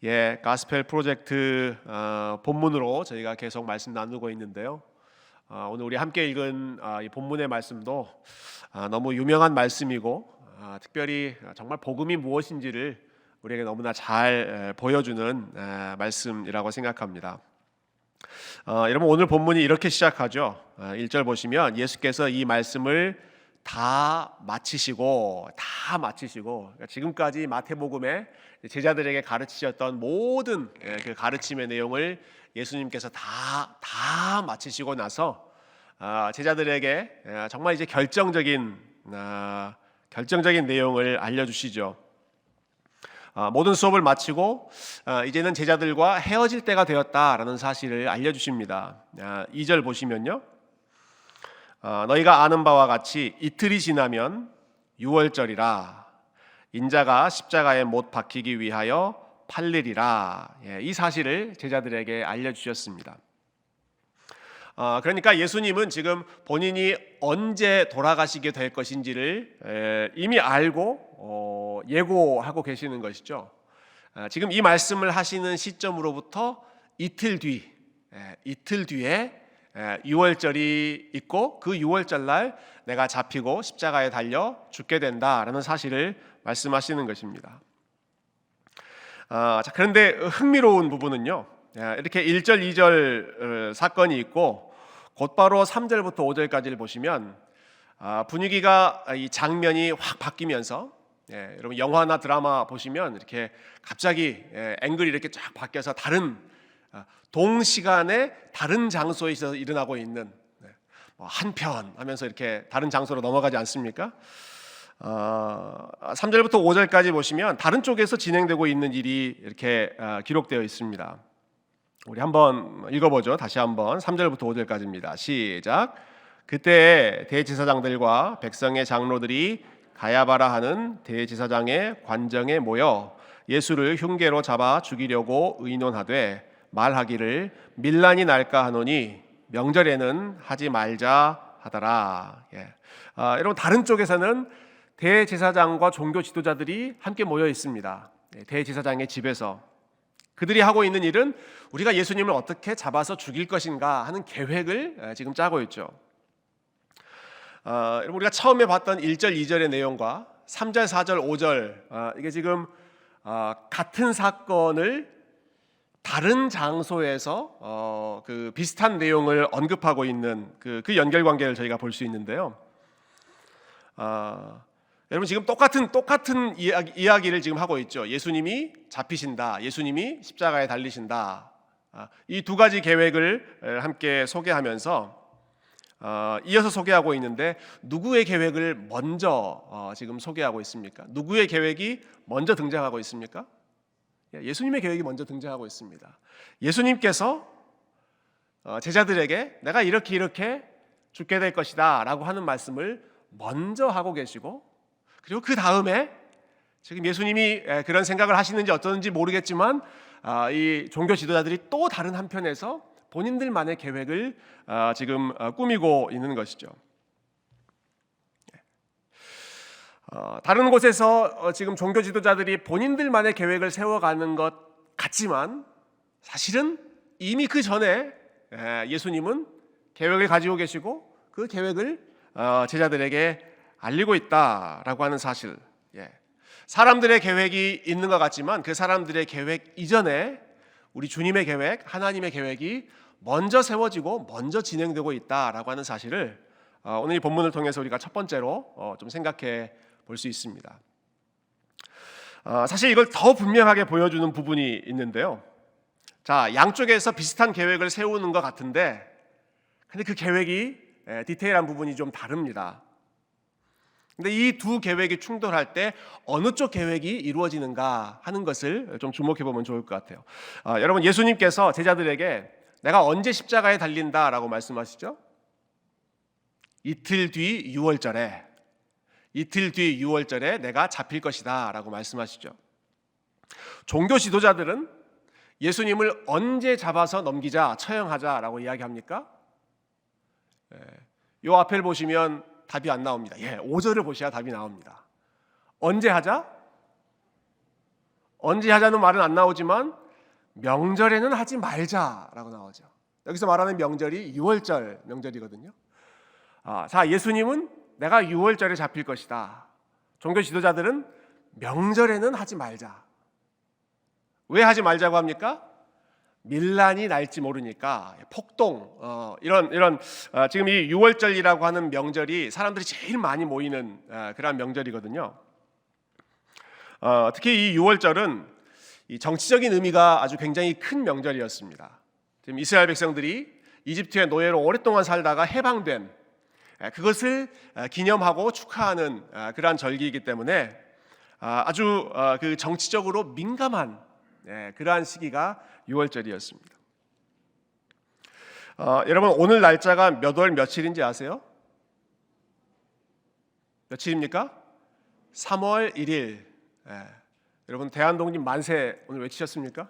예, 가스펠 프로젝트 본문으로 저희가 계속 말씀 나누고 있는데요. 오늘 우리 함께 읽은 이 본문의 말씀도 너무 유명한 말씀이고 특별히 정말 복음이 무엇인지를 우리에게 너무나 잘 보여주는 말씀이라고 생각합니다. 여러분, 오늘 본문이 이렇게 시작하죠. 1절 보시면 예수께서 이 말씀을 다 마치시고 그러니까 지금까지 마태복음에 제자들에게 가르치셨던 모든 그 가르침의 내용을 예수님께서 다 마치시고 나서 제자들에게 정말 이제 결정적인 내용을 알려주시죠. 모든 수업을 마치고 이제는 제자들과 헤어질 때가 되었다라는 사실을 알려주십니다. 2절 보시면요, 너희가 아는 바와 같이 이틀이 지나면 유월절이라 인자가 십자가에 못 박히기 위하여 팔리리라. 이 사실을 제자들에게 알려주셨습니다. 그러니까 예수님은 지금 본인이 언제 돌아가시게 될 것인지를 이미 알고 예고하고 계시는 것이죠. 지금 이 말씀을 하시는 시점으로부터 이틀 뒤에 유월절이 있고 그 유월절 날 내가 잡히고 십자가에 달려 죽게 된다라는 사실을 말씀하시는 것입니다. 그런데 흥미로운 부분은요, 이렇게 1절, 2절 사건이 있고 곧바로 3절부터 5절까지를 보시면 분위기가 이 장면이 확 바뀌면서 여러분 영화나 드라마 보시면 이렇게 갑자기 앵글이 이렇게 쫙 바뀌어서 다른 동시간에 다른 장소에서 일어나고 있는 한편 하면서 이렇게 다른 장소로 넘어가지 않습니까? 3절부터 5절까지 보시면 다른 쪽에서 진행되고 있는 일이 이렇게 기록되어 있습니다. 우리 한번 읽어보죠. 다시 한번 3절부터 5절까지입니다. 시작. 그때 대제사장들과 백성의 장로들이 가야바라 하는 대제사장의 관정에 모여 예수를 흉계로 잡아 죽이려고 의논하되 말하기를 밀란이 날까 하노니 명절에는 하지 말자 하더라. 여러분, 다른 쪽에서는 대제사장과 종교 지도자들이 함께 모여 있습니다. 대제사장의 집에서 그들이 하고 있는 일은 우리가 예수님을 어떻게 잡아서 죽일 것인가 하는 계획을 지금 짜고 있죠. 여러분, 우리가 처음에 봤던 1절, 2절의 내용과 3절, 4절, 5절 이게 지금 같은 사건을 다른 장소에서 그 비슷한 내용을 언급하고 있는 그 연결 관계를 저희가 볼 수 있는데요. 여러분, 지금 똑같은 이야기를 지금 하고 있죠. 예수님이 잡히신다, 예수님이 십자가에 달리신다. 이 두 가지 계획을 함께 소개하면서 이어서 소개하고 있는데 누구의 계획을 먼저 지금 소개하고 있습니까? 누구의 계획이 먼저 등장하고 있습니까? 예수님의 계획이 먼저 등장하고 있습니다. 예수님께서 제자들에게 내가 이렇게 죽게 될 것이다 라고 하는 말씀을 먼저 하고 계시고, 그리고 그 다음에 지금 예수님이 그런 생각을 하시는지 어쩌는지 모르겠지만 이 종교 지도자들이 또 다른 한편에서 본인들만의 계획을 지금 꾸미고 있는 것이죠. 다른 곳에서 지금 종교 지도자들이 본인들만의 계획을 세워가는 것 같지만 사실은 이미 그 전에 예수님은 계획을 가지고 계시고 그 계획을 제자들에게 알리고 있다라고 하는 사실. 사람들의 계획이 있는 것 같지만 그 사람들의 계획 이전에 우리 주님의 계획, 하나님의 계획이 먼저 세워지고 먼저 진행되고 있다라고 하는 사실을 오늘 이 본문을 통해서 우리가 첫 번째로 좀 생각해 볼 수 있습니다. 사실 이걸 더 분명하게 보여주는 부분이 있는데요. 자, 양쪽에서 비슷한 계획을 세우는 것 같은데 근데 그 계획이 디테일한 부분이 좀 다릅니다. 근데 이 두 계획이 충돌할 때 어느 쪽 계획이 이루어지는가 하는 것을 좀 주목해 보면 좋을 것 같아요. 여러분, 예수님께서 제자들에게 내가 언제 십자가에 달린다라고 말씀하시죠? 이틀 뒤 유월절에 내가 잡힐 것이다 라고 말씀하시죠. 종교 지도자들은 예수님을 언제 잡아서 넘기자, 처형하자 라고 이야기합니까? 이 앞을 보시면 답이 안 나옵니다. 5절을 보셔야 답이 나옵니다. 언제 하자? 언제 하자는 말은 안 나오지만 명절에는 하지 말자라고 나오죠. 여기서 말하는 명절이 유월절 명절이거든요. 자, 예수님은 내가 유월절에 잡힐 것이다. 종교 지도자들은 명절에는 하지 말자. 왜 하지 말자고 합니까? 밀란이 날지 모르니까, 폭동, 이런 지금 이 유월절이라고 하는 명절이 사람들이 제일 많이 모이는 그런 명절이거든요. 특히 이 유월절은 이 정치적인 의미가 아주 굉장히 큰 명절이었습니다. 지금 이스라엘 백성들이 이집트의 노예로 오랫동안 살다가 해방된 그것을 기념하고 축하하는 그러한 절기이기 때문에 아주 그 정치적으로 민감한 그러한 시기가 유월절이었습니다. 여러분, 오늘 날짜가 몇 월 며칠인지 아세요? 며칠입니까? 3월 1일. 여러분, 대한독립 만세 오늘 외치셨습니까?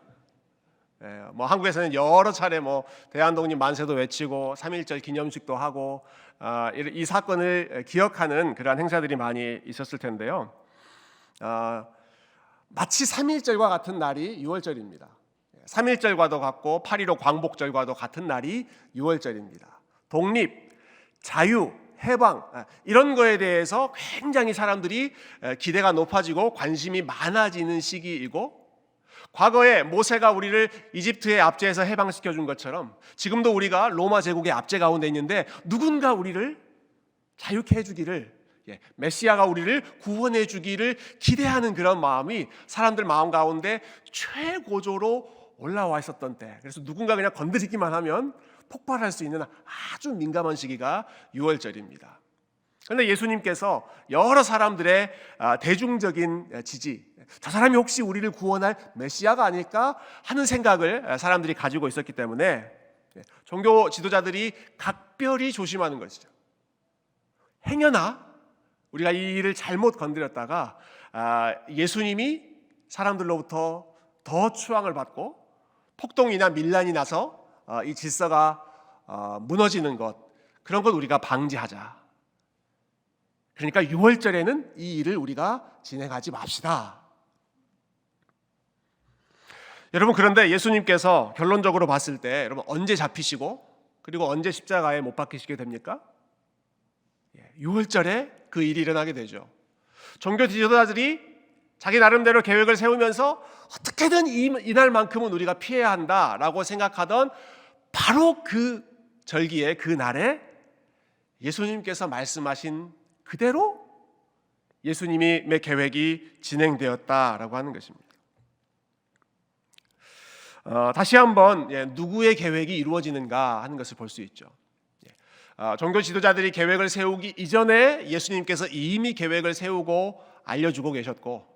뭐 한국에서는 여러 차례 뭐 대한독립 만세도 외치고 3.1절 기념식도 하고 이 사건을 기억하는 그러한 행사들이 많이 있었을 텐데요. 마치 3.1절과 같은 날이 6월절입니다. 3.1절과도 같고 8.15 광복절과도 같은 날이 6월절입니다. 독립, 자유, 해방, 이런 거에 대해서 굉장히 사람들이 기대가 높아지고 관심이 많아지는 시기이고, 과거에 모세가 우리를 이집트의 압제에서 해방시켜 준 것처럼 지금도 우리가 로마 제국의 압제 가운데 있는데 누군가 우리를 자유케 해주기를, 메시아가 우리를 구원해 주기를 기대하는 그런 마음이 사람들 마음 가운데 최고조로 올라와 있었던 때, 그래서 누군가 그냥 건드리기만 하면 폭발할 수 있는 아주 민감한 시기가 6월절입니다. 그런데 예수님께서 여러 사람들의 대중적인 지지, 저 사람이 혹시 우리를 구원할 메시아가 아닐까 하는 생각을 사람들이 가지고 있었기 때문에 종교 지도자들이 각별히 조심하는 것이죠. 행여나 우리가 이 일을 잘못 건드렸다가 예수님이 사람들로부터 더 추앙을 받고 폭동이나 밀란이 나서 이 질서가 무너지는 것, 그런 것 우리가 방지하자. 그러니까 6월절에는 이 일을 우리가 진행하지 맙시다. 여러분, 그런데 예수님께서 결론적으로 봤을 때 여러분 언제 잡히시고 그리고 언제 십자가에 못 박히시게 됩니까? 6월절에 그 일이 일어나게 되죠. 종교 지도자들이 자기 나름대로 계획을 세우면서 어떻게든 이날만큼은 우리가 피해야 한다라고 생각하던 바로 그 절기에, 그 날에 예수님께서 말씀하신 그대로 예수님의 계획이 진행되었다라고 하는 것입니다. 다시 한번 누구의 계획이 이루어지는가 하는 것을 볼 수 있죠. 종교 지도자들이 계획을 세우기 이전에 예수님께서 이미 계획을 세우고 알려주고 계셨고,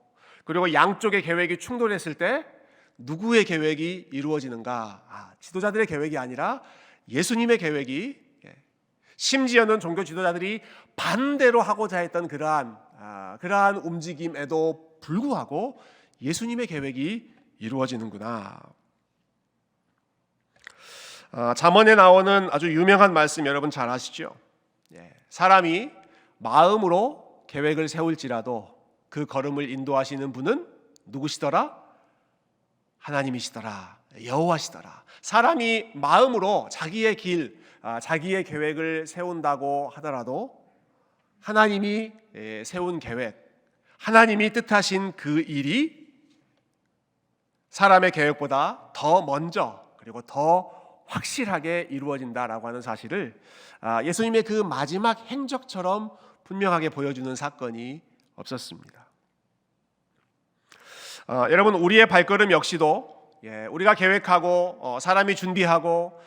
그리고 양쪽의 계획이 충돌했을 때 누구의 계획이 이루어지는가? 지도자들의 계획이 아니라 예수님의 계획이, 심지어는 종교 지도자들이 반대로 하고자 했던 그러한 움직임에도 불구하고 예수님의 계획이 이루어지는구나. 잠언에 나오는 아주 유명한 말씀 여러분 잘 아시죠? 사람이 마음으로 계획을 세울지라도 그 걸음을 인도하시는 분은 누구시더라? 하나님이시더라. 여호와시더라. 사람이 마음으로 자기의 길, 자기의 계획을 세운다고 하더라도 하나님이 세운 계획, 하나님이 뜻하신 그 일이 사람의 계획보다 더 먼저 그리고 더 확실하게 이루어진다라고 하는 사실을 예수님의 그 마지막 행적처럼 분명하게 보여주는 사건이 없었습니다. 여러분, 우리의 발걸음 역시도 우리가 계획하고 사람이 준비하고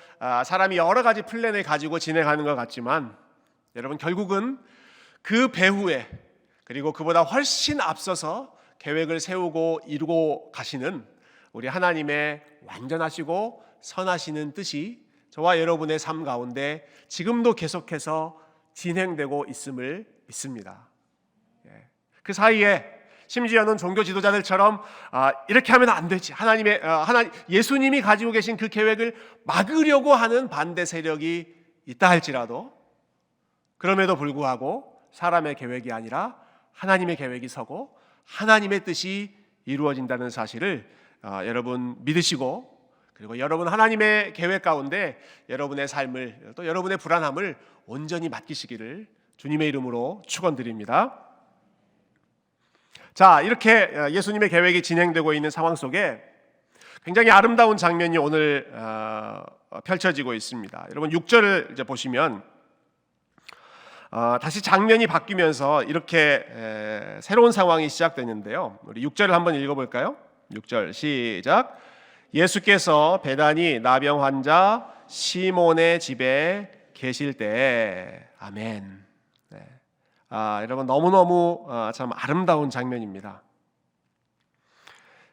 사람이 여러 가지 플랜을 가지고 진행하는 것 같지만, 여러분 결국은 그 배후에, 그리고 그보다 훨씬 앞서서 계획을 세우고 이루고 가시는 우리 하나님의 완전하시고 선하시는 뜻이 저와 여러분의 삶 가운데 지금도 계속해서 진행되고 있음을 믿습니다. 그 사이에 심지어는 종교 지도자들처럼 이렇게 하면 안 되지, 예수님이 가지고 계신 그 계획을 막으려고 하는 반대 세력이 있다 할지라도, 그럼에도 불구하고 사람의 계획이 아니라 하나님의 계획이 서고 하나님의 뜻이 이루어진다는 사실을 여러분 믿으시고, 그리고 여러분 하나님의 계획 가운데 여러분의 삶을, 또 여러분의 불안함을 온전히 맡기시기를 주님의 이름으로 축원드립니다. 자, 이렇게 예수님의 계획이 진행되고 있는 상황 속에 굉장히 아름다운 장면이 오늘 펼쳐지고 있습니다. 여러분 6절을 이제 보시면 다시 장면이 바뀌면서 이렇게 새로운 상황이 시작되는데요. 우리 6절을 한번 읽어볼까요? 6절 시작. 예수께서 베다니 나병 환자 시몬의 집에 계실 때. 아멘. 네. 여러분 너무너무 참 아름다운 장면입니다.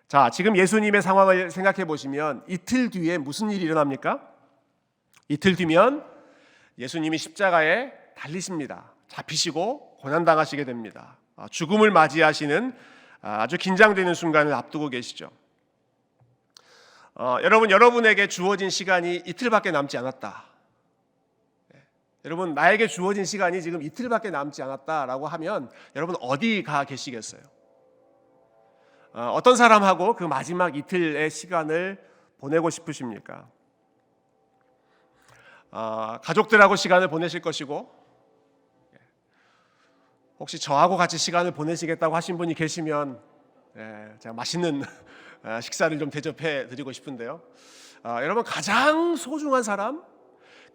자, 지금 예수님의 상황을 생각해 보시면 이틀 뒤에 무슨 일이 일어납니까? 이틀 뒤면 예수님이 십자가에 달리십니다. 잡히시고 고난당하시게 됩니다. 죽음을 맞이하시는 아주 긴장되는 순간을 앞두고 계시죠. 여러분에게 주어진 시간이 이틀밖에 남지 않았다. 여러분, 나에게 주어진 시간이 지금 이틀밖에 남지 않았다라고 하면 여러분 어디 가 계시겠어요? 어떤 사람하고 그 마지막 이틀의 시간을 보내고 싶으십니까? 가족들하고 시간을 보내실 것이고, 혹시 저하고 같이 시간을 보내시겠다고 하신 분이 계시면 제가 맛있는 식사를 좀 대접해 드리고 싶은데요. 여러분, 가장 소중한 사람,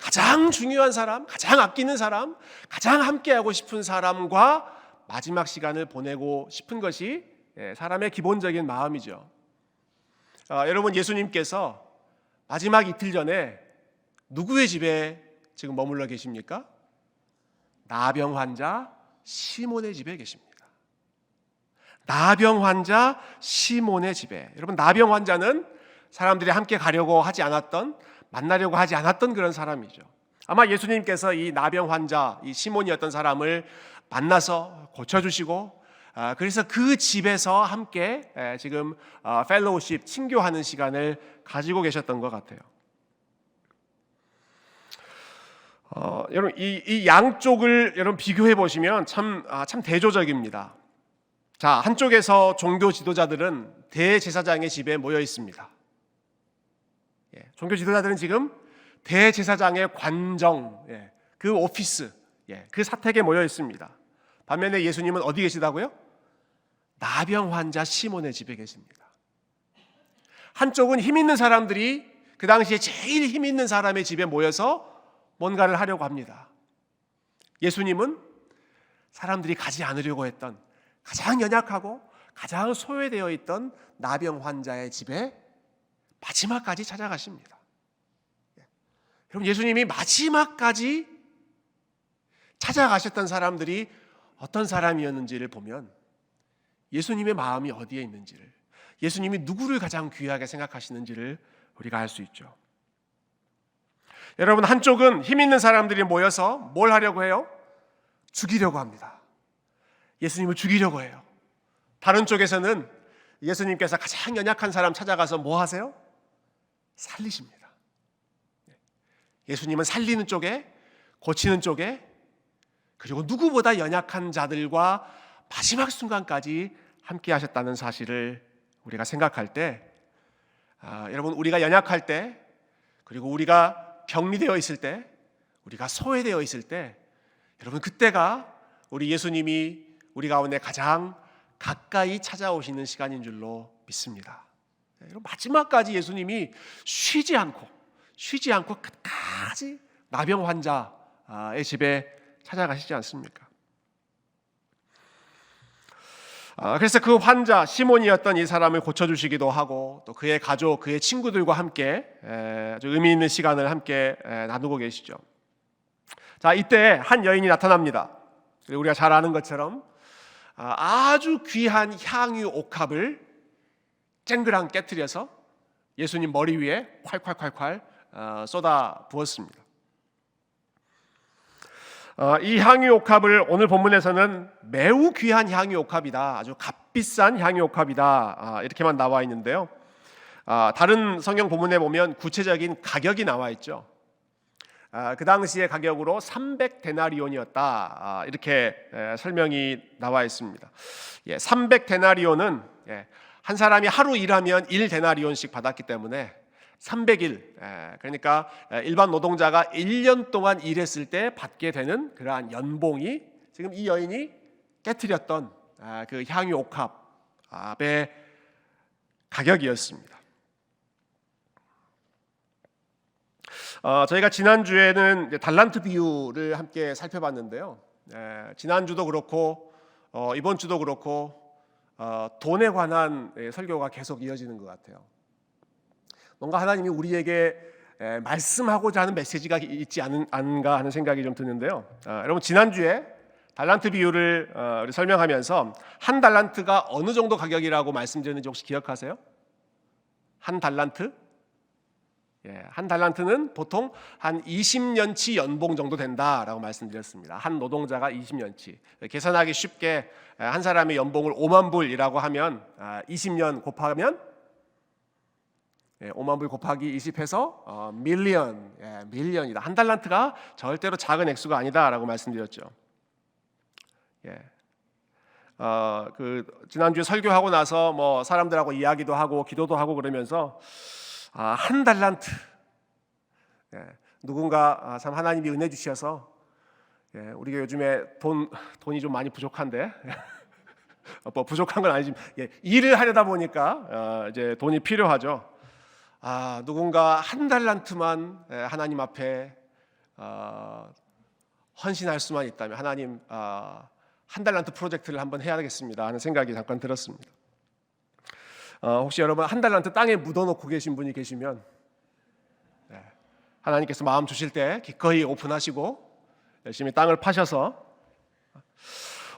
가장 중요한 사람, 가장 아끼는 사람, 가장 함께하고 싶은 사람과 마지막 시간을 보내고 싶은 것이 사람의 기본적인 마음이죠. 여러분, 예수님께서 마지막 이틀 전에 누구의 집에 지금 머물러 계십니까? 나병 환자 시몬의 집에 계십니다. 나병 환자 시몬의 집에. 여러분, 나병 환자는 사람들이 함께 가려고 하지 않았던, 만나려고 하지 않았던 그런 사람이죠. 아마 예수님께서 이 나병 환자, 이 시몬이었던 사람을 만나서 고쳐주시고, 그래서 그 집에서 함께 지금 펠로우십, 친교하는 시간을 가지고 계셨던 것 같아요. 여러분, 이 양쪽을 여러분 비교해 보시면 참 대조적입니다. 자, 한쪽에서 종교 지도자들은 대제사장의 집에 모여 있습니다. 종교 지도자들은 지금 대제사장의 관정, 그 오피스, 그 사택에 모여 있습니다. 반면에 예수님은 어디 계시다고요? 나병 환자 시몬의 집에 계십니다. 한쪽은 힘 있는 사람들이 그 당시에 제일 힘 있는 사람의 집에 모여서 뭔가를 하려고 합니다. 예수님은 사람들이 가지 않으려고 했던 가장 연약하고 가장 소외되어 있던 나병 환자의 집에 마지막까지 찾아가십니다. 여러분, 예수님이 마지막까지 찾아가셨던 사람들이 어떤 사람이었는지를 보면 예수님의 마음이 어디에 있는지를, 예수님이 누구를 가장 귀하게 생각하시는지를 우리가 알 수 있죠. 여러분, 한쪽은 힘 있는 사람들이 모여서 뭘 하려고 해요? 죽이려고 합니다. 예수님을 죽이려고 해요. 다른 쪽에서는 예수님께서 가장 연약한 사람 찾아가서 뭐 하세요? 살리십니다. 예수님은 살리는 쪽에, 고치는 쪽에, 그리고 누구보다 연약한 자들과 마지막 순간까지 함께 하셨다는 사실을 우리가 생각할 때, 여러분, 우리가 연약할 때, 그리고 우리가 격리되어 있을 때, 우리가 소외되어 있을 때, 여러분, 그때가 우리 예수님이 우리 가운데 가장 가까이 찾아오시는 시간인 줄로 믿습니다. 마지막까지 예수님이 쉬지 않고 끝까지 나병 환자의 집에 찾아가시지 않습니까? 그래서 그 환자 시몬이었던 이 사람을 고쳐주시기도 하고, 또 그의 가족, 그의 친구들과 함께 아주 의미 있는 시간을 함께 나누고 계시죠. 자, 이때 한 여인이 나타납니다. 우리가 잘 아는 것처럼 아주 귀한 향유 옥합을 쨍그랑 깨트려서 예수님 머리 위에 콸콸콸콸 쏟아 부었습니다. 이 향유 옥합을 오늘 본문에서는 매우 귀한 향유 옥합이다, 아주 값비싼 향유 옥합이다, 이렇게만 나와 있는데요. 다른 성경 본문에 보면 구체적인 가격이 나와 있죠. 그 당시의 가격으로 300데나리온이었다, 이렇게 설명이 나와 있습니다. 300데나리온은 한 사람이 하루 일하면 1데나리온씩 받았기 때문에 300일, 그러니까 일반 노동자가 1년 동안 일했을 때 받게 되는 그러한 연봉이 지금 이 여인이 깨트렸던 그 향유 옥합의 가격이었습니다. 저희가 지난주에는 달란트 비유를 함께 살펴봤는데요. 지난주도 그렇고 이번 주도 그렇고 돈에 관한 설교가 계속 이어지는 것 같아요. 뭔가 하나님이 우리에게 말씀하고자 하는 메시지가 있지 않은가 하는 생각이 좀 드는데요. 여러분 지난주에 달란트 비유를 설명하면서 한 달란트가 어느 정도 가격이라고 말씀드렸는지 혹시 기억하세요? 한 달란트? 한 달란트는 보통 한 20년치 연봉 정도 된다라고 말씀드렸습니다. 한 노동자가 20년치. 계산하기 쉽게 한 사람의 연봉을 5만 불이라고 하면 20년 곱하면 5만 불 곱하기 20해서 밀리언이다. 한 달란트가 절대로 작은 액수가 아니다라고 말씀드렸죠. 지난주에 설교하고 나서 뭐 사람들하고 이야기도 하고 기도도 하고 그러면서 한 달란트, 누군가 참 하나님이 은혜 주셔서 우리가 요즘에 돈이 좀 많이 부족한데 뭐 부족한 건 아니지만 일을 하려다 보니까 이제 돈이 필요하죠. 누군가 한 달란트만 하나님 앞에 헌신할 수만 있다면 하나님 한 달란트 프로젝트를 한번 해야겠습니다 하는 생각이 잠깐 들었습니다. 혹시 여러분 한 달란트 땅에 묻어놓고 계신 분이 계시면 하나님께서 마음 주실 때 기꺼이 오픈하시고 열심히 땅을 파셔서,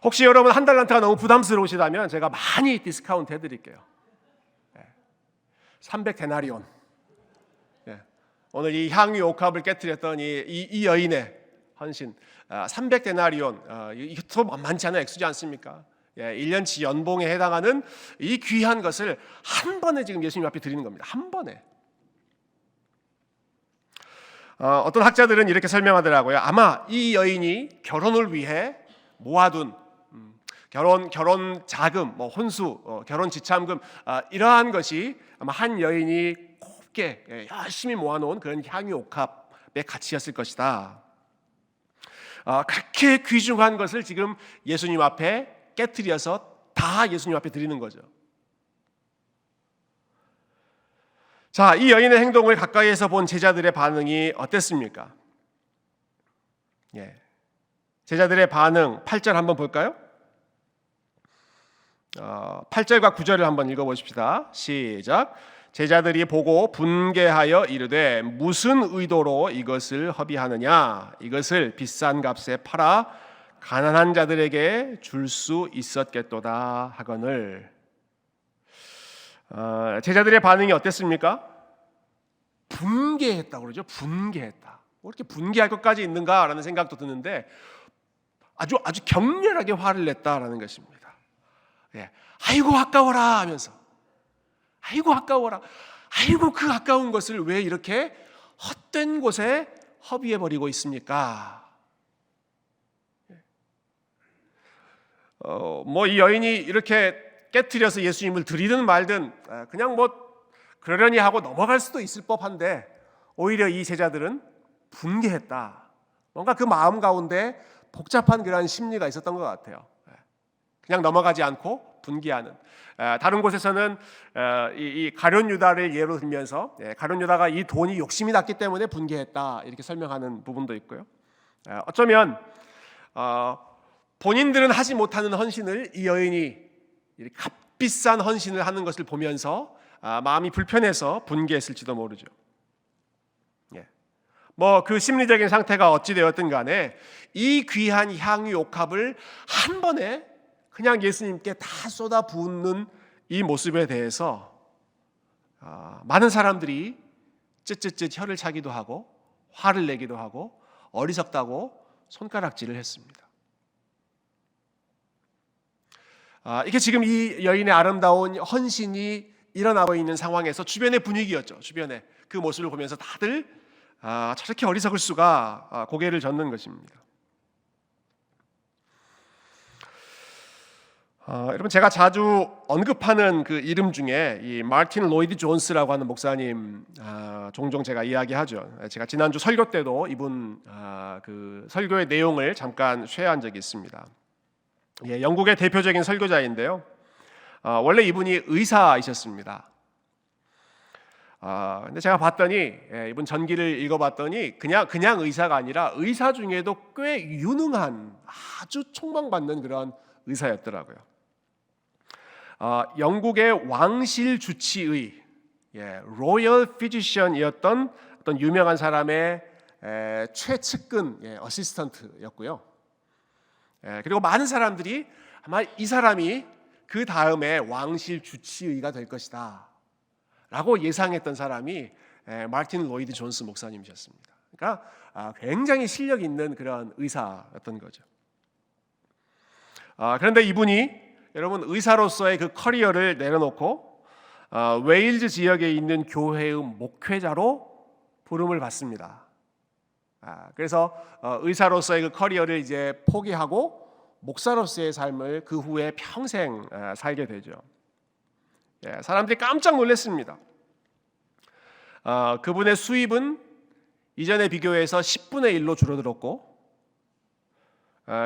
혹시 여러분 한 달란트가 너무 부담스러우시다면 제가 많이 디스카운트 해드릴게요. 300데나리온. 오늘 이 향유 옥합을 깨뜨렸던 이 여인의 헌신 300데나리온, 이것도 만만치 않은 액수지 않습니까? 1년치 연봉에 해당하는 이 귀한 것을 한 번에 지금 예수님 앞에 드리는 겁니다. 한 번에. 어떤 학자들은 이렇게 설명하더라고요. 아마 이 여인이 결혼을 위해 모아둔 결혼 자금, 뭐 혼수, 결혼 지참금, 이러한 것이 아마 한 여인이 곱게 열심히 모아놓은 그런 향유 옥합의 가치였을 것이다. 그렇게 귀중한 것을 지금 예수님 앞에 깨트려서 다 예수님 앞에 드리는 거죠. 자, 이 여인의 행동을 가까이에서 본 제자들의 반응이 어땠습니까? 제자들의 반응 8절 한번 볼까요? 8절과 9절을 한번 읽어보십시다. 시작. 제자들이 보고 분개하여 이르되 무슨 의도로 이것을 허비하느냐? 이것을 비싼 값에 팔아 가난한 자들에게 줄 수 있었겠도다 하거늘. 제자들의 반응이 어땠습니까? 분개했다고 그러죠. 분개했다. 뭐 이렇게 분개할 것까지 있는가라는 생각도 드는데 아주 격렬하게 화를 냈다라는 것입니다. 아이고 아까워라 하면서, 아이고 아까워라, 아이고 그 아까운 것을 왜 이렇게 헛된 곳에 허비해 버리고 있습니까? 뭐 이 여인이 이렇게 깨트려서 예수님을 드리든 말든 그냥 뭐 그러려니 하고 넘어갈 수도 있을 법한데 오히려 이 제자들은 분개했다. 뭔가 그 마음 가운데 복잡한 그런 심리가 있었던 것 같아요. 그냥 넘어가지 않고 분개하는. 다른 곳에서는 이 가룟 유다를 예로 들면서 가룟 유다가 이 돈이 욕심이 났기 때문에 분개했다 이렇게 설명하는 부분도 있고요. 어쩌면 본인들은 하지 못하는 헌신을 이 여인이 값비싼 헌신을 하는 것을 보면서 마음이 불편해서 분개했을지도 모르죠. 뭐 그 심리적인 상태가 어찌 되었든 간에 이 귀한 향유 옥합을 한 번에 그냥 예수님께 다 쏟아 붓는 이 모습에 대해서 많은 사람들이 쯧쯧쯧 혀를 차기도 하고 화를 내기도 하고 어리석다고 손가락질을 했습니다. 이게 지금 이 여인의 아름다운 헌신이 일어나고 있는 상황에서 주변의 분위기였죠. 주변에 그 모습을 보면서 다들 저렇게 어리석을 수가 고개를 젓는 것입니다. 여러분 제가 자주 언급하는 그 이름 중에 이 마틴 로이드 존스라고 하는 목사님 종종 제가 이야기하죠. 제가 지난주 설교 때도 이분 그 설교의 내용을 잠깐 쉐어한 적이 있습니다. 영국의 대표적인 설교자인데요. 원래 이분이 의사이셨습니다. 근데 제가 봤더니 이분 전기를 읽어봤더니 그냥 의사가 아니라 의사 중에도 꽤 유능한 아주 촉망받는 그런 의사였더라고요. 영국의 왕실 주치의 로열 피지션이었던 어떤 유명한 사람의 최측근 어시스턴트였고요. 그리고 많은 사람들이 아마 이 사람이 그 다음에 왕실 주치의가 될 것이다 라고 예상했던 사람이 마틴 로이드 존스 목사님이셨습니다. 그러니까 굉장히 실력 있는 그런 의사였던 거죠. 그런데 이분이 여러분 의사로서의 그 커리어를 내려놓고 웨일즈 지역에 있는 교회의 목회자로 부름을 받습니다. 그래서 의사로서의 그 커리어를 이제 포기하고 목사로서의 삶을 그 후에 평생 살게 되죠. 사람들이 깜짝 놀랐습니다. 그분의 수입은 이전에 비교해서 10분의 1로 줄어들었고,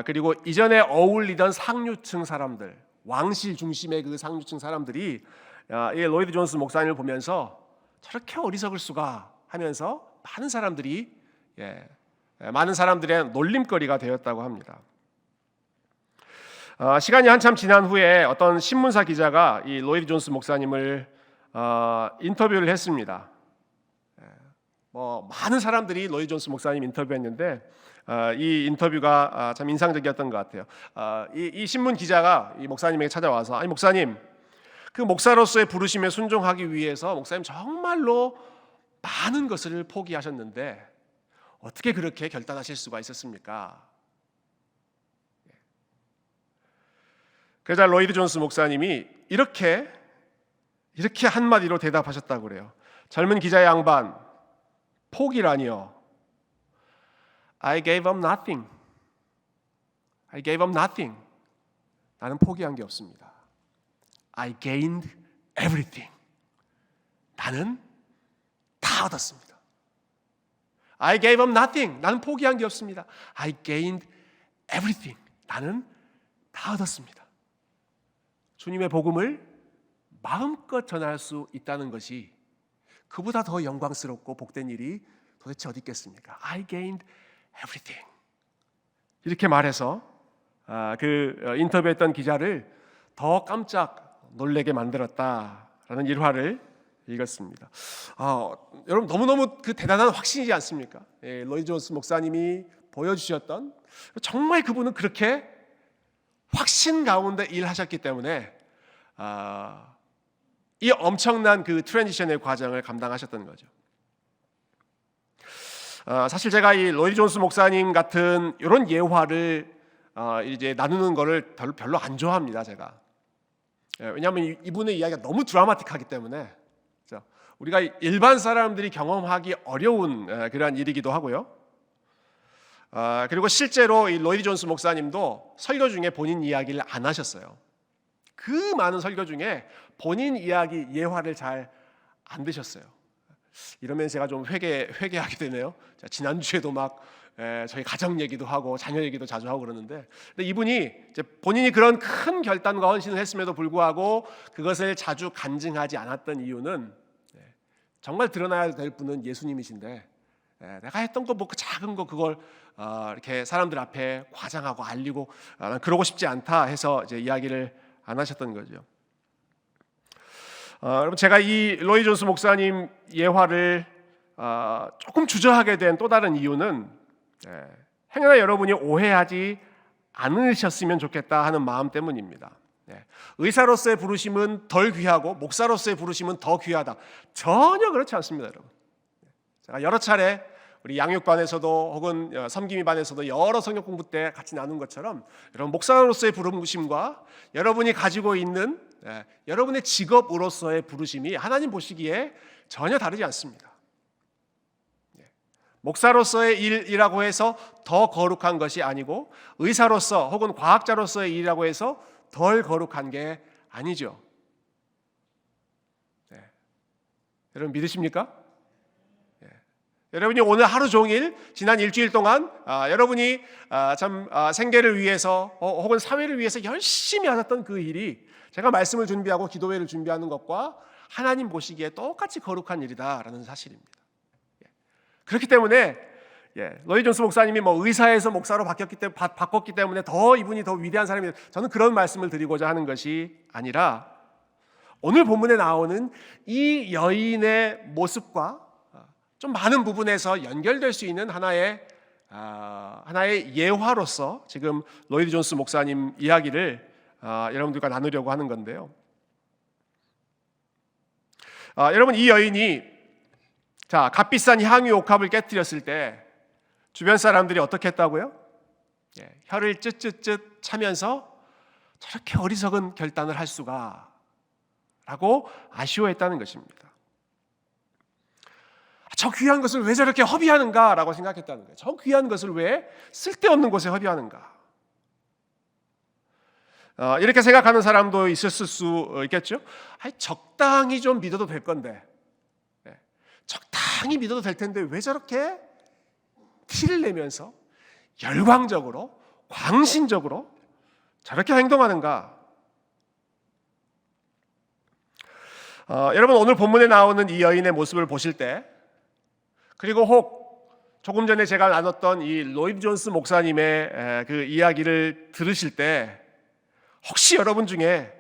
그리고 이전에 어울리던 상류층 사람들, 왕실 중심의 그 상류층 사람들이 이 로이드 존스 목사님을 보면서 저렇게 어리석을 수가 하면서 많은 사람들의 놀림거리가 되었다고 합니다. 시간이 한참 지난 후에 어떤 신문사 기자가 이 로이드 존스 목사님을 인터뷰를 했습니다. 많은 사람들이 로이드 존스 목사님 인터뷰했는데 이 인터뷰가 참 인상적이었던 것 같아요. 이 신문 기자가 이 목사님에게 찾아와서 아니 목사님, 그 목사로서의 부르심에 순종하기 위해서 목사님 정말로 많은 것을 포기하셨는데 어떻게 그렇게 결단하실 수가 있었습니까? 그러자 로이드 존스 목사님이 이렇게 한마디로 대답하셨다고 그래요. 젊은 기자 양반, 포기라니요. I gave up nothing. I gave up nothing. 나는 포기한 게 없습니다. I gained everything. 나는 다 얻었습니다. I gave up nothing. 나는 포기한 게 없습니다. I gained everything. 나는 다 얻었습니다. 주님의 복음을 마음껏 전할 수 있다는 것이 그보다 더 영광스럽고 복된 일이 도대체 어디 있겠습니까? I gained everything. 이렇게 말해서 그 인터뷰했던 기자를 더 깜짝 놀라게 만들었다라는 일화를 읽었습니다. 여러분 너무너무 그 대단한 확신이지 않습니까? 로이드 존스 목사님이 보여주셨던 정말 그분은 그렇게 확신 가운데 일하셨기 때문에 이 엄청난 그 트랜지션의 과정을 감당하셨던 거죠. 사실 제가 이 로이드 존스 목사님 같은 이런 예화를 이제 나누는 거를 별로 안 좋아합니다, 제가. 왜냐하면 이분의 이야기가 너무 드라마틱하기 때문에 우리가 일반 사람들이 경험하기 어려운 그러한 일이기도 하고요. 그리고 실제로 이 로이드 존스 목사님도 설교 중에 본인 이야기를 안 하셨어요. 그 많은 설교 중에 본인 이야기 예화를 잘 안 드셨어요. 이러면 제가 좀 회개하게 되네요. 지난주에도 막 저희 가정 얘기도 하고 자녀 얘기도 자주 하고 그러는데, 근데 이분이 이제 본인이 그런 큰 결단과 헌신을 했음에도 불구하고 그것을 자주 간증하지 않았던 이유는 정말 드러나야 될 분은 예수님이신데 내가 했던 거 뭐 그 작은 거 그걸 이렇게 사람들 앞에 과장하고 알리고 난 그러고 싶지 않다 해서 이제 이야기를 안 하셨던 거죠. 여러분 제가 이 로이드 존스 목사님 예화를 조금 주저하게 된 또 다른 이유는 행여나 여러분이 오해하지 않으셨으면 좋겠다 하는 마음 때문입니다. 의사로서의 부르심은 덜 귀하고 목사로서의 부르심은 더 귀하다. 전혀 그렇지 않습니다, 여러분. 제가 여러 차례 우리 양육반에서도 혹은 섬김이반에서도 여러 성경 공부 때 같이 나눈 것처럼 여러분 목사로서의 부르심과 여러분이 가지고 있는 여러분의 직업으로서의 부르심이 하나님 보시기에 전혀 다르지 않습니다. 목사로서의 일이라고 해서 더 거룩한 것이 아니고 의사로서 혹은 과학자로서의 일이라고 해서 덜 거룩한 게 아니죠. 네. 여러분 믿으십니까? 네. 여러분이 오늘 하루 종일 지난 일주일 동안 여러분이 생계를 위해서 혹은 사회를 위해서 열심히 하셨던 그 일이 제가 말씀을 준비하고 기도회를 준비하는 것과 하나님 보시기에 똑같이 거룩한 일이다라는 사실입니다. 그렇기 때문에 로이 존스 목사님이 의사에서 목사로 바꿨기 때문에 이분이 더 위대한 사람이, 저는 그런 말씀을 드리고자 하는 것이 아니라 오늘 본문에 나오는 이 여인의 모습과 좀 많은 부분에서 연결될 수 있는 하나의 예화로서 지금 로이드 존스 목사님 이야기를 여러분들과 나누려고 하는 건데요. 여러분, 이 여인이 값비싼 향유 옥합을 깨뜨렸을 때 주변 사람들이 어떻게 했다고요? 혀를 쯧쯧쯧 차면서 저렇게 어리석은 결단을 할 수가 라고 아쉬워했다는 것입니다. 저 귀한 것을 왜 저렇게 허비하는가 라고 생각했다는 거예요. 저 귀한 것을 왜 쓸데없는 곳에 허비하는가. 이렇게 생각하는 사람도 있었을 수 있겠죠. 적당히 좀 믿어도 될 건데, 적당히 믿어도 될 텐데 왜 저렇게 티를 내면서 열광적으로 광신적으로 저렇게 행동하는가. 여러분, 오늘 본문에 나오는 이 여인의 모습을 보실 때, 그리고 혹 조금 전에 제가 나눴던 이 로이드 존스 목사님의 그 이야기를 들으실 때 혹시 여러분 중에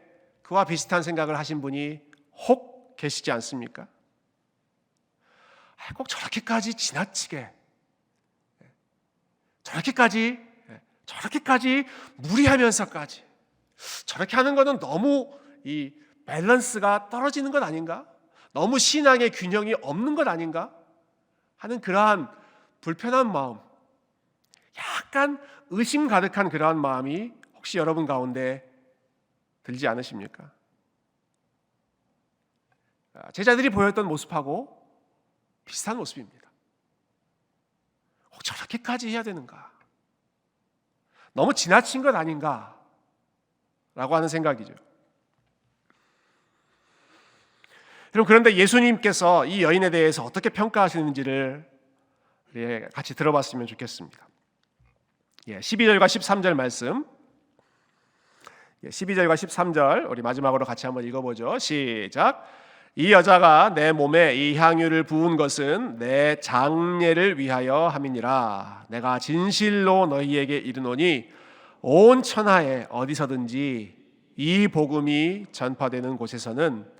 그와 비슷한 생각을 하신 분이 혹 계시지 않습니까? 꼭 저렇게까지 지나치게, 저렇게까지 무리하면서까지 저렇게 하는 것은 너무 이 밸런스가 떨어지는 것 아닌가? 너무 신앙의 균형이 없는 것 아닌가? 하는 그러한 불편한 마음, 약간 의심 가득한 그러한 마음이 혹시 여러분 가운데 들지 않으십니까? 제자들이 보였던 모습하고 비슷한 모습입니다. 저렇게까지 해야 되는가? 너무 지나친 것 아닌가? 라고 하는 생각이죠. 여러분, 그런데 예수님께서 이 여인에 대해서 어떻게 평가하시는지를 같이 들어봤으면 좋겠습니다. 12절과 13절 말씀, 12절과 13절 우리 마지막으로 같이 한번 읽어보죠. 시작. 이 여자가 내 몸에 이 향유를 부은 것은 내 장례를 위하여 함이니라. 내가 진실로 너희에게 이르노니 온 천하에 어디서든지 이 복음이 전파되는 곳에서는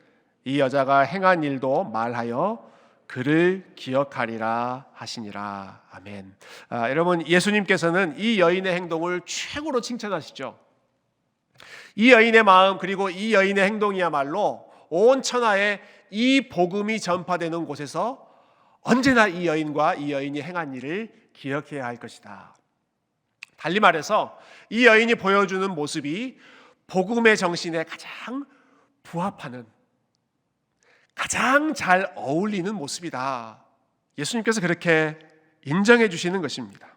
이 여자가 행한 일도 말하여 그를 기억하리라 하시니라. 아멘. 여러분, 예수님께서는 이 여인의 행동을 최고로 칭찬하시죠. 이 여인의 마음 그리고 이 여인의 행동이야말로 온 천하에 이 복음이 전파되는 곳에서 언제나 이 여인과 이 여인이 행한 일을 기억해야 할 것이다. 달리 말해서 이 여인이 보여주는 모습이 복음의 정신에 가장 부합하는, 가장 잘 어울리는 모습이다. 예수님께서 그렇게 인정해 주시는 것입니다.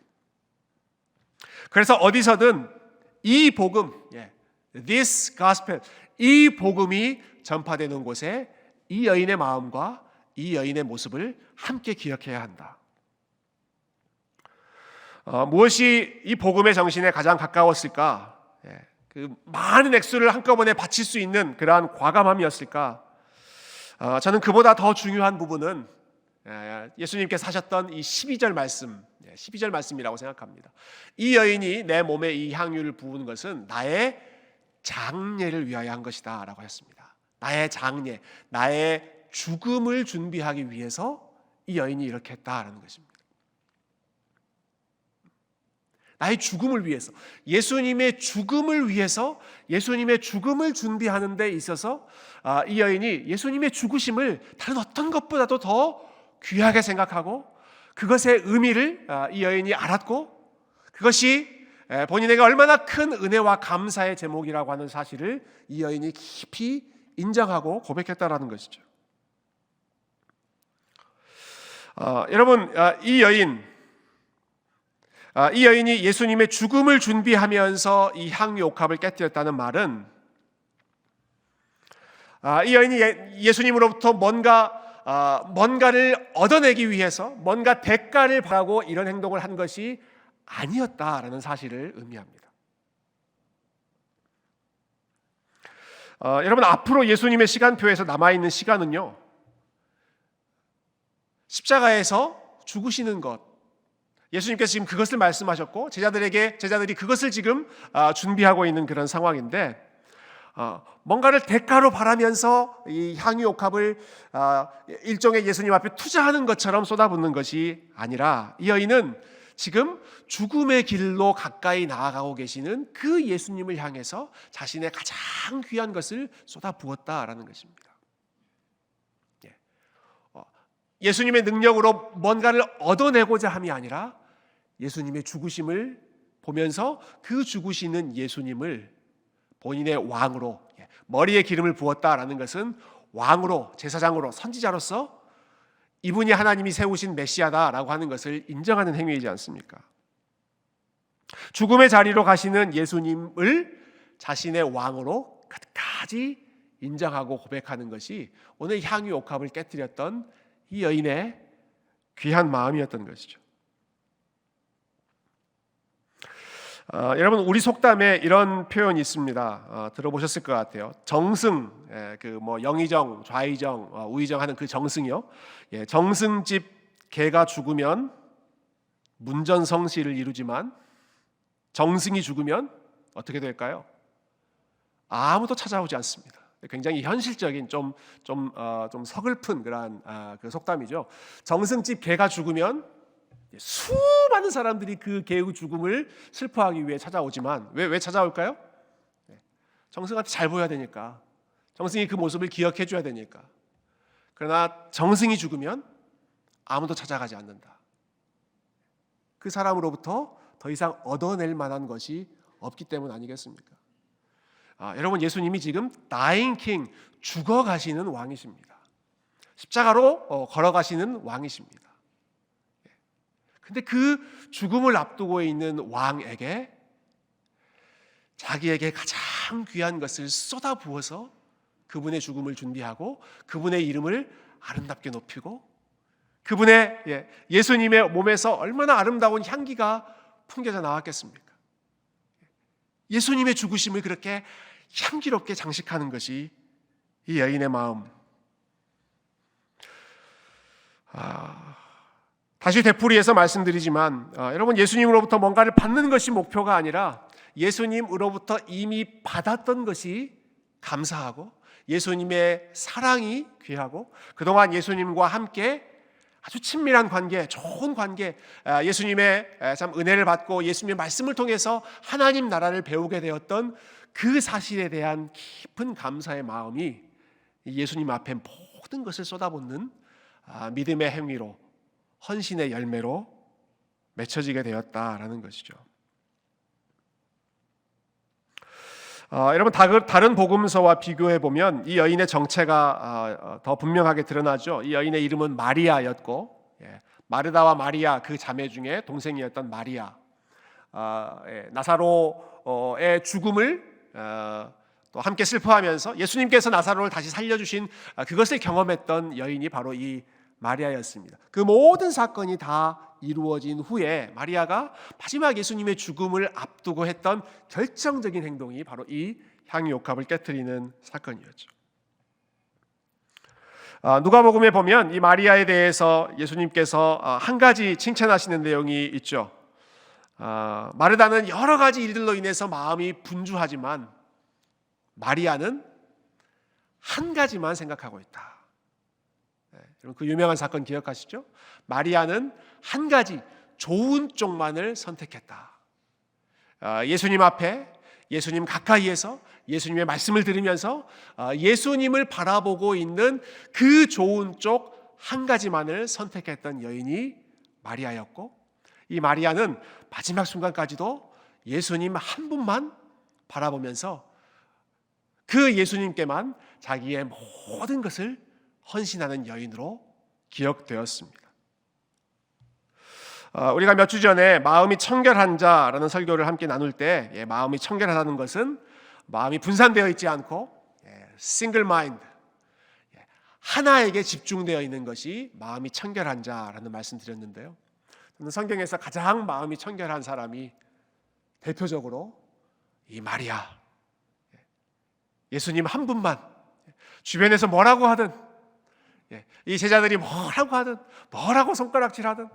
그래서 어디서든 이 복음, this gospel, 이 복음이 전파되는 곳에 이 여인의 마음과 이 여인의 모습을 함께 기억해야 한다. 무엇이 이 복음의 정신에 가장 가까웠을까? 그 많은 액수를 한꺼번에 바칠 수 있는 그러한 과감함이었을까? 저는 그보다 더 중요한 부분은 예수님께서 하셨던 이 12절 말씀, 12절 말씀이라고 생각합니다. 이 여인이 내 몸에 이 향유를 부은 것은 나의 장례를 위하여 한 것이다 라고 했습니다. 나의 장례, 나의 죽음을 준비하기 위해서 이 여인이 이렇게 했다라는 것입니다. 나의 죽음을 위해서, 예수님의 죽음을 위해서, 예수님의 죽음을 준비하는 데 있어서 이 여인이 예수님의 죽으심을 다른 어떤 것보다도 더 귀하게 생각하고 그것의 의미를 이 여인이 알았고 그것이 본인에게 얼마나 큰 은혜와 감사의 제목이라고 하는 사실을 이 여인이 깊이 인정하고 고백했다라는 것이죠. 여러분, 이 여인, 이 여인이 예수님의 죽음을 준비하면서 이 향유 옥합을 깨뜨렸다는 말은 이 여인이 예수님으로부터 뭔가를 얻어내기 위해서 뭔가 대가를 바라고 이런 행동을 한 것이 아니었다라는 사실을 의미합니다. 여러분, 앞으로 예수님의 시간표에서 남아있는 시간은요, 십자가에서 죽으시는 것, 예수님께서 지금 그것을 말씀하셨고 제자들이 그것을 지금 준비하고 있는 그런 상황인데, 뭔가를 대가로 바라면서 이 향유 옥합을 일종의 예수님 앞에 투자하는 것처럼 쏟아붓는 것이 아니라, 이 여인은 지금 죽음의 길로 가까이 나아가고 계시는 그 예수님을 향해서 자신의 가장 귀한 것을 쏟아부었다라는 것입니다. 예수님의 능력으로 뭔가를 얻어내고자 함이 아니라 예수님의 죽으심을 보면서 그 죽으시는 예수님을 본인의 왕으로, 머리에 기름을 부었다라는 것은 왕으로, 제사장으로, 선지자로서 이분이 하나님이 세우신 메시아다라고 하는 것을 인정하는 행위이지 않습니까? 죽음의 자리로 가시는 예수님을 자신의 왕으로 끝까지 인정하고 고백하는 것이 오늘 향유 옥합을 깨뜨렸던 이 여인의 귀한 마음이었던 것이죠. 여러분, 우리 속담에 이런 표현이 있습니다. 들어보셨을 것 같아요. 정승, 영의정, 좌의정, 우의정 하는 그 정승이요. 정승집 개가 죽으면 문전성시를 이루지만 정승이 죽으면 어떻게 될까요? 아무도 찾아오지 않습니다. 굉장히 현실적인 좀 서글픈 그러한 그 속담이죠. 정승집 개가 죽으면 수많은 사람들이 그 개의 죽음을 슬퍼하기 위해 찾아오지만 왜 찾아올까요? 정승한테 잘 보여야 되니까, 정승이 그 모습을 기억해 줘야 되니까. 그러나 정승이 죽으면 아무도 찾아가지 않는다. 그 사람으로부터 더 이상 얻어낼 만한 것이 없기 때문 아니겠습니까? 여러분, 예수님이 지금 dying king, 죽어가시는 왕이십니다. 십자가로 걸어가시는 왕이십니다. 근데 그 죽음을 앞두고 있는 왕에게 자기에게 가장 귀한 것을 쏟아부어서 그분의 죽음을 준비하고 그분의 이름을 아름답게 높이고, 그분의 예수님의 몸에서 얼마나 아름다운 향기가 풍겨져 나왔겠습니까? 예수님의 죽으심을 그렇게 향기롭게 장식하는 것이 이 여인의 마음. 다시 되풀이해서 말씀드리지만, 여러분, 예수님으로부터 뭔가를 받는 것이 목표가 아니라 예수님으로부터 이미 받았던 것이 감사하고, 예수님의 사랑이 귀하고, 그동안 예수님과 함께 아주 친밀한 관계, 좋은 관계, 예수님의 참 은혜를 받고 예수님의 말씀을 통해서 하나님 나라를 배우게 되었던 그 사실에 대한 깊은 감사의 마음이 예수님 앞에 모든 것을 쏟아붓는 믿음의 행위로, 헌신의 열매로 맺혀지게 되었다라는 것이죠. 여러분, 다른 복음서와 비교해 보면 이 여인의 정체가 더 분명하게 드러나죠. 이 여인의 이름은 마리아였고, 마르다와 마리아 그 자매 중에 동생이었던 마리아, 나사로의 죽음을 또 함께 슬퍼하면서 예수님께서 나사로를 다시 살려주신 그것을 경험했던 여인이 바로 이 마리아였습니다. 그 모든 사건이 다 이루어진 후에 마리아가 마지막 예수님의 죽음을 앞두고 했던 결정적인 행동이 바로 이 향유 옥합을 깨뜨리는 사건이었죠. 누가복음에 보면 이 마리아에 대해서 예수님께서 한 가지 칭찬하시는 내용이 있죠. 마르다는 여러 가지 일들로 인해서 마음이 분주하지만 마리아는 한 가지만 생각하고 있다. 여러분, 그 유명한 사건 기억하시죠? 마리아는 한 가지 좋은 쪽만을 선택했다. 예수님 앞에, 예수님 가까이에서 예수님의 말씀을 들으면서 예수님을 바라보고 있는 그 좋은 쪽 한 가지만을 선택했던 여인이 마리아였고, 이 마리아는 마지막 순간까지도 예수님 한 분만 바라보면서 그 예수님께만 자기의 모든 것을 헌신하는 여인으로 기억되었습니다. 우리가 몇 주 전에 마음이 청결한 자라는 설교를 함께 나눌 때 마음이 청결하다는 것은 마음이 분산되어 있지 않고 싱글 마인드, 하나에게 집중되어 있는 것이 마음이 청결한 자라는 말씀 드렸는데요. 저는 성경에서 가장 마음이 청결한 사람이 대표적으로 이 마리아, 예수님 한 분만, 주변에서 뭐라고 하든, 이 제자들이 뭐라고 하든, 뭐라고 손가락질하든,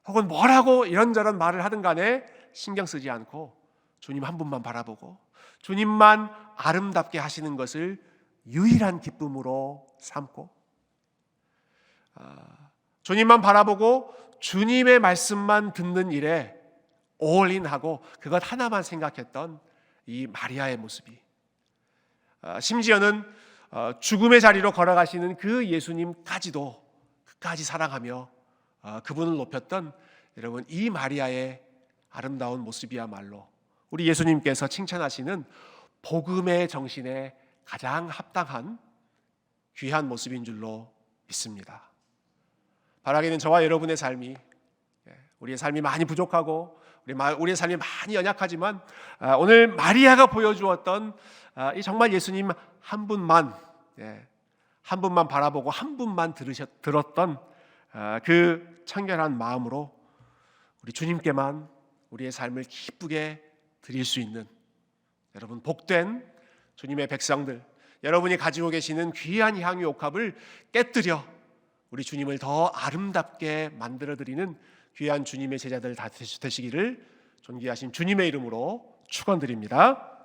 혹은 뭐라고 이런저런 말을 하든 간에 신경 쓰지 않고 주님 한 분만 바라보고 주님만 아름답게 하시는 것을 유일한 기쁨으로 삼고, 주님만 바라보고 주님의 말씀만 듣는 일에 올인하고 그것 하나만 생각했던 이 마리아의 모습이, 심지어는 죽음의 자리로 걸어가시는 그 예수님까지도 끝까지 사랑하며 그분을 높였던 여러분, 이 마리아의 아름다운 모습이야말로 우리 예수님께서 칭찬하시는 복음의 정신에 가장 합당한 귀한 모습인 줄로 믿습니다. 바라기는 저와 여러분의 삶이, 우리의 삶이 많이 부족하고 우리의 삶이 많이 연약하지만 오늘 마리아가 보여주었던 이 정말 예수님 한 분만, 한 분만 바라보고 한 분만 들었던 그 청결한 마음으로 우리 주님께만 우리의 삶을 기쁘게 드릴 수 있는 여러분, 복된 주님의 백성들, 여러분이 가지고 계시는 귀한 향유 옥합을 깨뜨려 우리 주님을 더 아름답게 만들어드리는 귀한 주님의 제자들 다 되시기를 존귀하신 주님의 이름으로 축원드립니다.